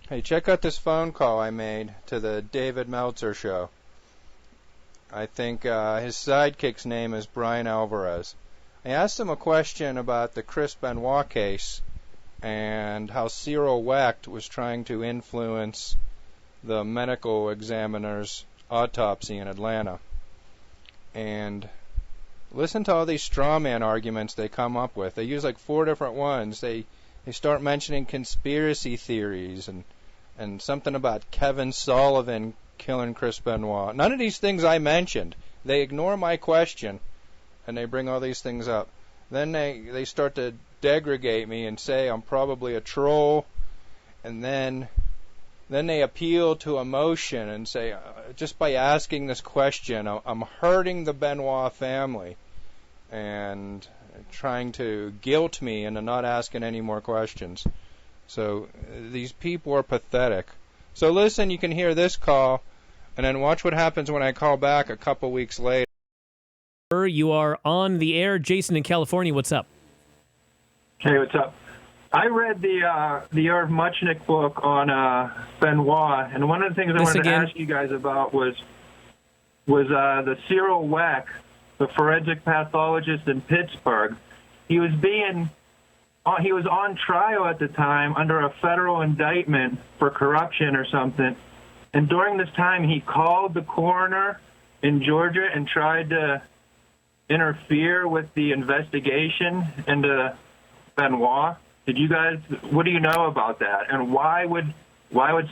Hey, check out this phone call I made to the David Meltzer show. I think his sidekick's name is Brian Alvarez. I asked him a question about the Chris Benoit case and how Cyril Wecht was trying to influence the medical examiner's autopsy in Atlanta. And listen to all these straw man arguments they come up with. They use like 4 different ones. They start mentioning conspiracy theories and something about Kevin Sullivan killing Chris Benoit. None of these things I mentioned. They ignore my question, and they bring all these things up. Then they start to degrade me and say I'm probably a troll, and then they appeal to emotion and say, just by asking this question, I'm hurting the Benoit family, and trying to guilt me into not asking any more questions. So these people are pathetic. So listen, you can hear this call, and then watch what happens when I call back a couple weeks later. You are on the air. Jason in California, what's up? Hey, what's up? I read the Irv Muchnick book on Benoit, and one of the things I wanted to ask you guys about was the Cyril Wecht, the forensic pathologist in Pittsburgh. He was on trial at the time under a federal indictment for corruption or something. And during this time, he called the coroner in Georgia and tried to interfere with the investigation into Benoit. What do you know about that? And why would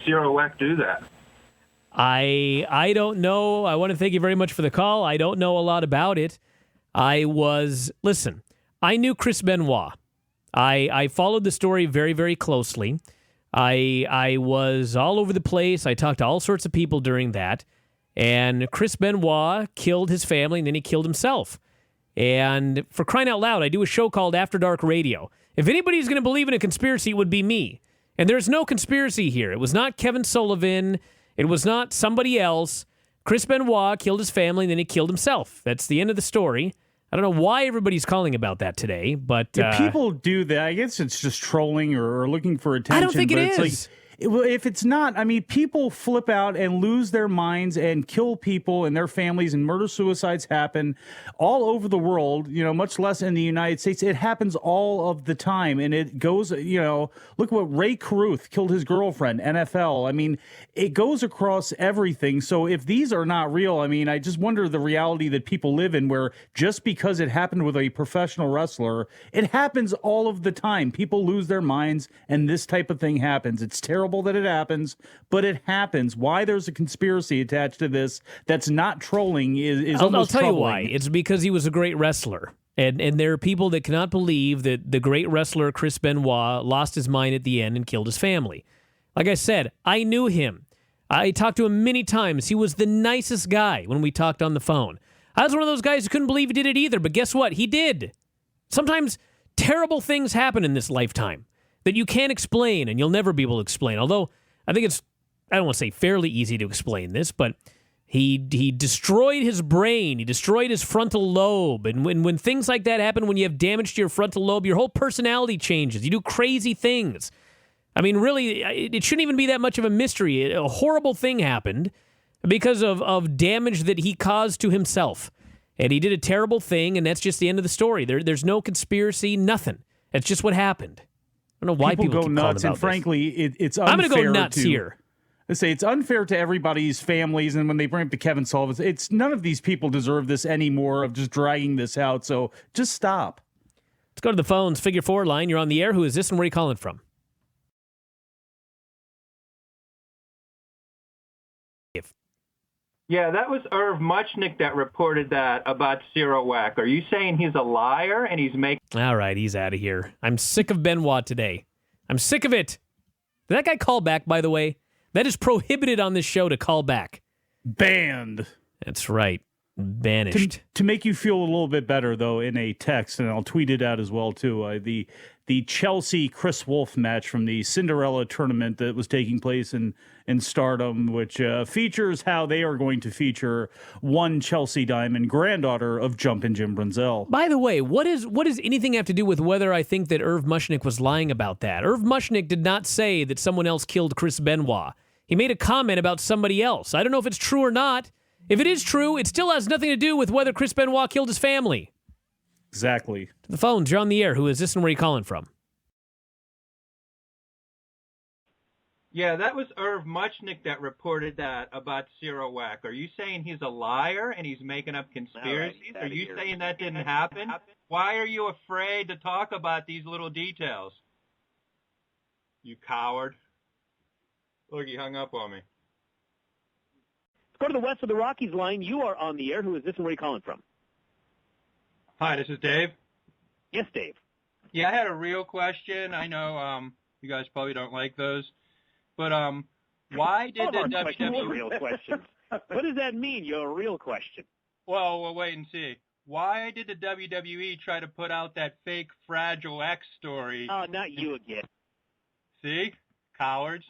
Cyril Wecht do that? I don't know. I want to thank you very much for the call. I don't know a lot about it. I knew Chris Benoit. I followed the story very, very closely. I was all over the place. I talked to all sorts of people during that. And Chris Benoit killed his family, and then he killed himself. And for crying out loud, I do a show called After Dark Radio. If anybody's going to believe in a conspiracy, it would be me. And there's no conspiracy here. It was not Kevin Sullivan. It was not somebody else. Chris Benoit killed his family, and then he killed himself. That's the end of the story. I don't know why everybody's calling about that today, but... If people do that, I guess it's just trolling or looking for attention. I don't think it is. If it's not, I mean, people flip out and lose their minds and kill people and their families, and murder-suicides happen all over the world, much less in the United States. It happens all of the time, and it goes, look what Ray Caruth killed his girlfriend, NFL. I mean, it goes across everything. So if these are not real, I mean, I just wonder the reality that people live in, where just because it happened with a professional wrestler, it happens all of the time. People lose their minds, and this type of thing happens. It's terrible that it happens, but it happens. Why there's a conspiracy attached to this that's not trolling is I'll tell troubling. you why. It's because he was a great wrestler. And there are people that cannot believe that the great wrestler Chris Benoit lost his mind at the end and killed his family. Like I said, I knew him. I talked to him many times. He was the nicest guy when we talked on the phone. I was one of those guys who couldn't believe he did it either, but guess what? He did. Sometimes terrible things happen in this lifetime that you can't explain, and you'll never be able to explain. Although, I think I don't want to say fairly easy to explain this, but he destroyed his brain. He destroyed his frontal lobe. And when things like that happen, when you have damage to your frontal lobe, your whole personality changes. You do crazy things. I mean, really, it shouldn't even be that much of a mystery. A horrible thing happened because of damage that he caused to himself. And he did a terrible thing, and that's just the end of the story. There's no conspiracy, nothing. That's just what happened. I don't know why people go keep nuts, about and frankly, it's unfair. I'm going to go nuts here. I say it's unfair to everybody's families, and when they bring up to Kevin Sullivan, it's none of these people deserve this anymore of just dragging this out. So just stop. Let's go to the phones. Figure 4 line. You're on the air. Who is this, and where are you calling from? Yeah, that was Irv Muchnick that reported that about Cyril Wecht. Are you saying he's a liar and he's making... All right, he's out of here. I'm sick of Benoit today. I'm sick of it. Did that guy call back, by the way? That is prohibited on this show to call back. Banned. That's right. Banished. To make you feel a little bit better, though, in a text, and I'll tweet it out as well, too, the the Chelsea Chris Wolf match from the Cinderella tournament that was taking place in Stardom, which features how they are going to feature one Chelsea Diamond, granddaughter of Jumpin' Jim Brunzell. By the way, what does anything have to do with whether I think that Irv Mushnick was lying about that? Irv Mushnick did not say that someone else killed Chris Benoit. He made a comment about somebody else. I don't know if it's true or not. If it is true, it still has nothing to do with whether Chris Benoit killed his family. Exactly. To the phones, you're on the air. Who is this and where are you calling from? Yeah, that was Irv Muchnick that reported that about Cyril Wack. Are you saying he's a liar and he's making up conspiracies? Are you saying that didn't happen? Why are you afraid to talk about these little details? You coward. Look, he hung up on me. Let's go to the west of the Rockies line. You are on the air. Who is this and where are you calling from? Hi, this is Dave. Yes, Dave. Yeah, I had a real question. I know you guys probably don't like those. But why did the WWE... real questions. What does that mean, your real question? Well, we'll wait and see. Why did the WWE try to put out that fake Fragile X story? Oh, not you again. See? Cowards.